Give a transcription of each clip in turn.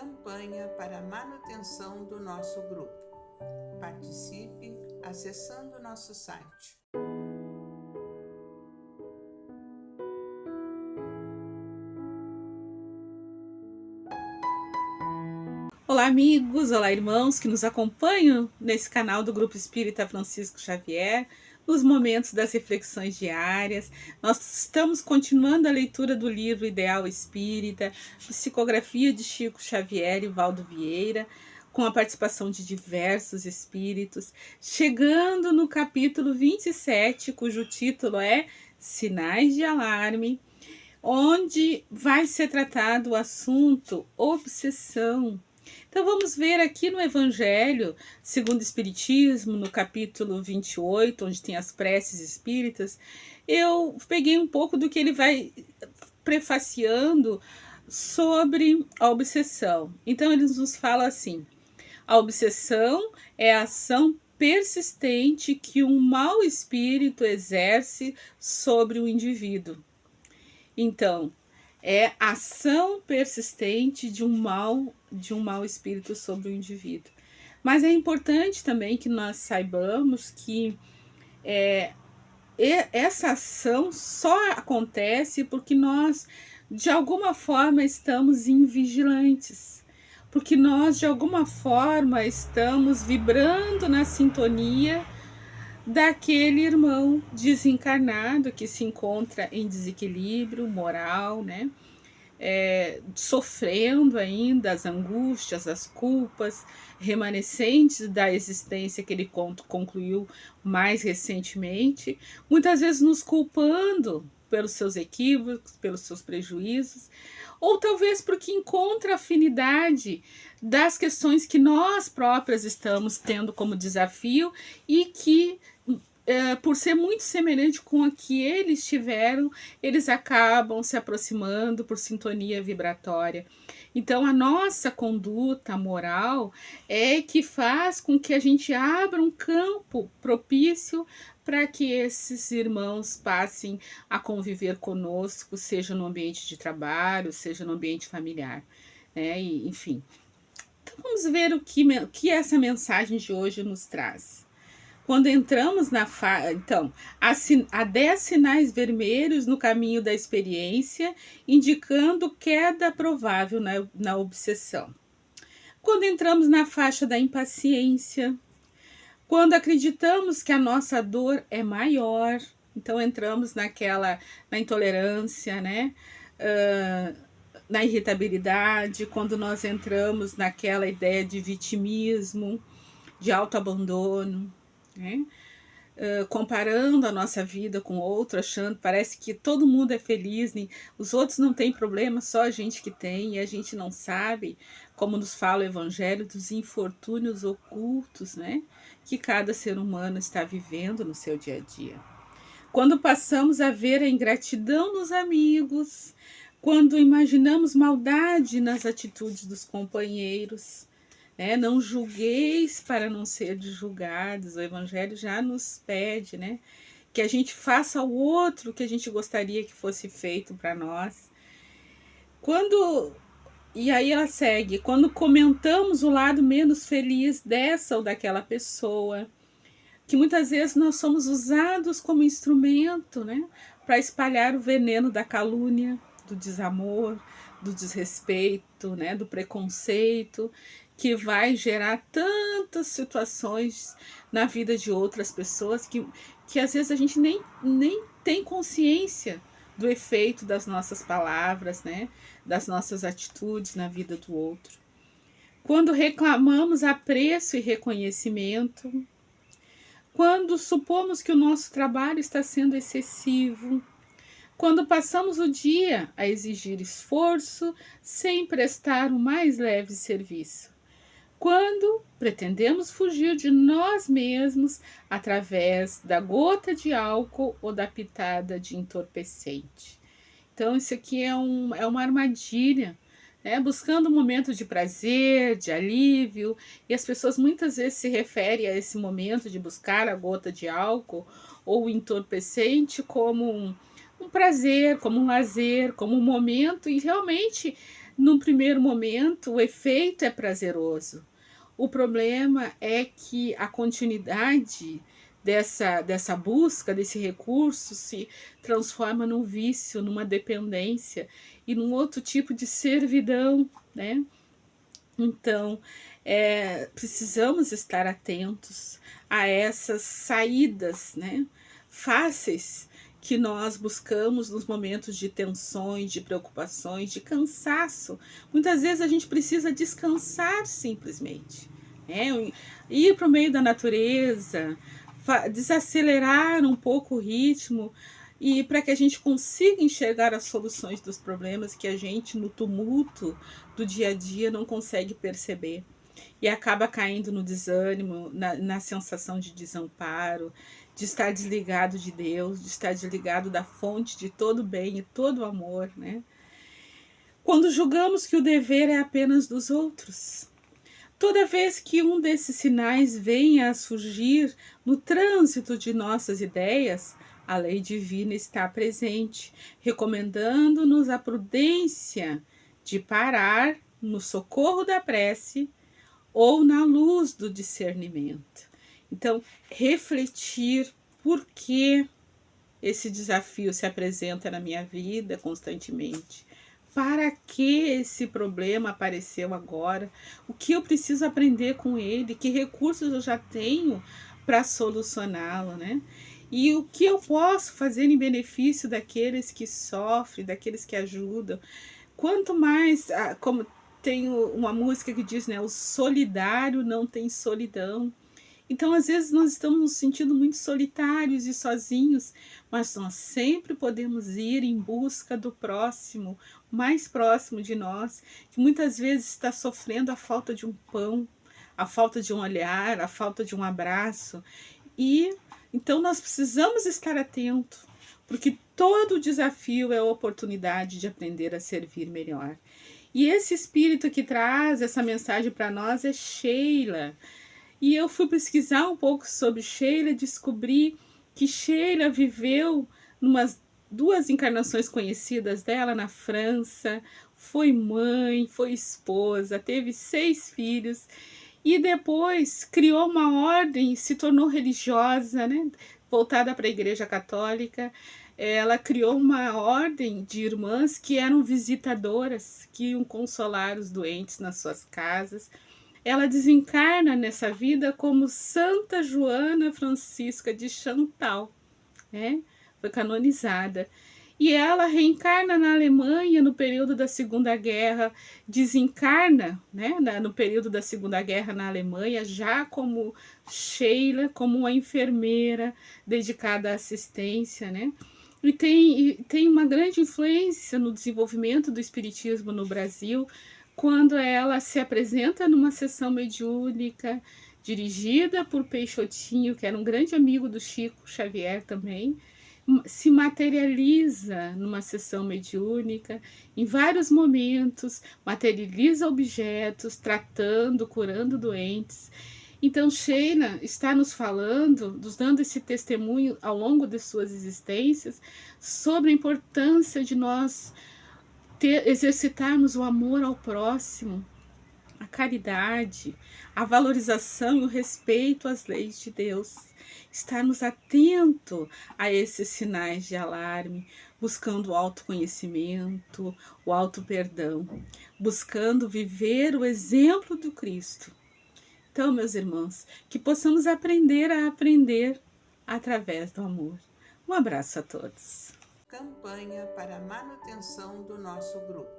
campanha para a manutenção do nosso grupo. Participe acessando nosso site. Olá, amigos, olá, irmãos que nos acompanham nesse canal do Grupo Espírita Francisco Xavier, nos momentos das reflexões diárias. Nós estamos continuando a leitura do livro Ideal Espírita, psicografia de Chico Xavier e Valdo Vieira, com a participação de diversos espíritos, chegando no capítulo 27, cujo título é Sinais de Alarme, onde vai ser tratado o assunto obsessão. Então vamos ver aqui no Evangelho, segundo o Espiritismo, no capítulo 28, onde tem as preces espíritas, eu peguei um pouco do que ele vai prefaciando sobre a obsessão. Então ele nos fala assim: a obsessão é a ação persistente que um mau espírito exerce sobre o indivíduo. Então, é ação persistente de um mau espírito sobre o indivíduo. Mas é importante também que nós saibamos que essa ação só acontece porque nós, de alguma forma, estamos invigilantes, porque nós, de alguma forma, estamos vibrando na sintonia daquele irmão desencarnado que se encontra em desequilíbrio moral, né? Sofrendo ainda as angústias, as culpas remanescentes da existência que ele concluiu mais recentemente, muitas vezes nos culpando pelos seus equívocos, pelos seus prejuízos, ou talvez porque encontra afinidade das questões que nós próprias estamos tendo como desafio e que por ser muito semelhante com a que eles tiveram, eles acabam se aproximando por sintonia vibratória. Então, a nossa conduta moral é que faz com que a gente abra um campo propício para que esses irmãos passem a conviver conosco, seja no ambiente de trabalho, seja no ambiente familiar, né? E, enfim. Então, vamos ver o que essa mensagem de hoje nos traz. Quando entramos na então, há 10 sinais vermelhos no caminho da experiência, indicando queda provável na obsessão. Quando entramos na faixa da impaciência, quando acreditamos que a nossa dor é maior, então entramos na intolerância, né? Na irritabilidade, quando nós entramos naquela ideia de vitimismo, de autoabandono, né? Comparando a nossa vida com outro, achando, parece que todo mundo é feliz, né? Os outros não têm problema, só a gente que tem, e a gente não sabe, como nos fala o Evangelho, dos infortúnios ocultos, né? Que cada ser humano está vivendo no seu dia a dia. Quando passamos a ver a ingratidão nos amigos, quando imaginamos maldade nas atitudes dos companheiros, não julgueis para não ser julgados. O Evangelho já nos pede, né? Que a gente faça ao outro o que a gente gostaria que fosse feito para nós. E aí ela segue, quando comentamos o lado menos feliz dessa ou daquela pessoa, que muitas vezes nós somos usados como instrumento, né? Para espalhar o veneno da calúnia, do desamor, do desrespeito, né? Do preconceito, que vai gerar tantas situações na vida de outras pessoas que às vezes a gente nem tem consciência do efeito das nossas palavras, né? Das nossas atitudes na vida do outro. Quando reclamamos apreço e reconhecimento, quando supomos que o nosso trabalho está sendo excessivo, quando passamos o dia a exigir esforço sem prestar o mais leve serviço, quando pretendemos fugir de nós mesmos através da gota de álcool ou da pitada de entorpecente. Então, isso aqui é uma armadilha, né? Buscando um momento de prazer, de alívio, e as pessoas muitas vezes se referem a esse momento de buscar a gota de álcool ou o entorpecente como um prazer, como um lazer, como um momento, e realmente No primeiro momento, o efeito é prazeroso. O problema é que a continuidade dessa busca, desse recurso, se transforma num vício, numa dependência e num outro tipo de servidão, né? Então, precisamos estar atentos a essas saídas, né, fáceis que nós buscamos nos momentos de tensões, de preocupações, de cansaço. Muitas vezes a gente precisa descansar simplesmente, né? Ir para o meio da natureza, desacelerar um pouco o ritmo e para que a gente consiga enxergar as soluções dos problemas que a gente, no tumulto do dia a dia, não consegue perceber. E acaba caindo no desânimo, na sensação de desamparo, de estar desligado de Deus, de estar desligado da fonte de todo bem e todo amor, né? Quando julgamos que o dever é apenas dos outros. Toda vez que um desses sinais venha a surgir no trânsito de nossas ideias, a lei divina está presente, recomendando-nos a prudência de parar no socorro da prece ou na luz do discernimento. Então, refletir por que esse desafio se apresenta na minha vida constantemente. Para que esse problema apareceu agora? O que eu preciso aprender com ele? Que recursos eu já tenho para solucioná-lo, né? E o que eu posso fazer em benefício daqueles que sofrem, daqueles que ajudam? Quanto mais, como tem uma música que diz, né, o solidário não tem solidão. Então, às vezes, nós estamos nos sentindo muito solitários e sozinhos, mas nós sempre podemos ir em busca do próximo, mais próximo de nós, que muitas vezes está sofrendo a falta de um pão, a falta de um olhar, a falta de um abraço. E então nós precisamos estar atentos, porque todo desafio é a oportunidade de aprender a servir melhor. E esse espírito que traz essa mensagem para nós é Sheila. E eu fui pesquisar um pouco sobre Sheila e descobri que Sheila viveu umas 2 encarnações conhecidas dela na França, foi mãe, foi esposa, teve 6 filhos e depois criou uma ordem, se tornou religiosa, né? Voltada para a Igreja Católica. Ela criou uma ordem de irmãs que eram visitadoras, que iam consolar os doentes nas suas casas. Ela desencarna nessa vida como Santa Joana Francisca de Chantal, né? Foi canonizada. E ela reencarna na Alemanha no período da Segunda Guerra, desencarna, né, no período da Segunda Guerra na Alemanha, já como Sheila, como uma enfermeira dedicada à assistência, né? E tem uma grande influência no desenvolvimento do espiritismo no Brasil, quando ela se apresenta numa sessão mediúnica, dirigida por Peixotinho, que era um grande amigo do Chico Xavier também, se materializa numa sessão mediúnica, em vários momentos, materializa objetos, tratando, curando doentes. Então, Sheila está nos falando, nos dando esse testemunho ao longo de suas existências, sobre a importância de nós exercitarmos o amor ao próximo, a caridade, a valorização e o respeito às leis de Deus. Estarmos atentos a esses sinais de alarme, buscando o autoconhecimento, o auto-perdão, buscando viver o exemplo do Cristo. Então, meus irmãos, que possamos aprender a aprender através do amor. Um abraço a todos. Campanha para a manutenção do nosso grupo.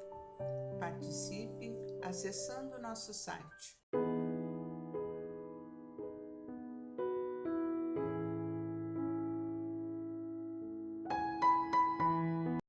Participe acessando nosso site